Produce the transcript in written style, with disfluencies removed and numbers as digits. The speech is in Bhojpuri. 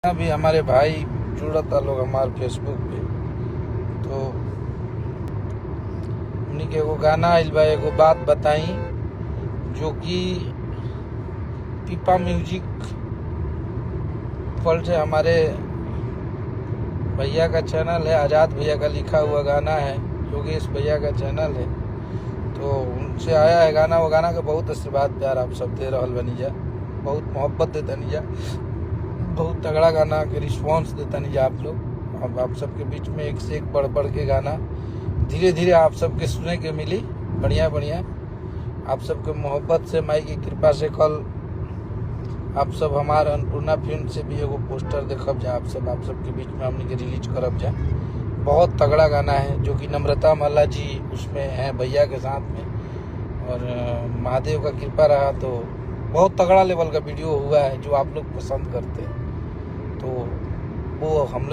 अभी हमारे भाई जुड़ता लोग हमारे फेसबुक पे, तो उन्हीं के एगो गाना आइल बा, एगो बात बताई जो कि पीपा म्यूजिक पर से हमारे भैया का चैनल है, आज़ाद भैया का लिखा हुआ गाना है, योगेश भैया का चैनल है, तो उनसे आया है गाना। वो गाना का बहुत आशीर्वाद प्यार आप सब दे रहल बनी जा, बहुत मोहब्बत देता नहीं जा, बहुत तगड़ा गाना के रिस्पॉन्स देता नहीं जा आप लोग। अब आप सबके बीच में एक से एक बढ़ बढ़ के गाना धीरे धीरे आप सबके सुने के मिली, बढ़िया बढ़िया। आप सबके मोहब्बत से, माई की कृपा से कल आप सब हमारे अन्नपूर्णा फिल्म से भी एगो पोस्टर देखब जा, आप सबके बीच में हमने के रिलीज करब जा। बहुत तगड़ा गाना है जो कि नम्रता मल्ला जी उसमें है भैया के साथ में, और महादेव का कृपा रहा तो बहुत तगड़ा लेवल का वीडियो हुआ है जो आप लोग पसंद करते हैं। तो वो हम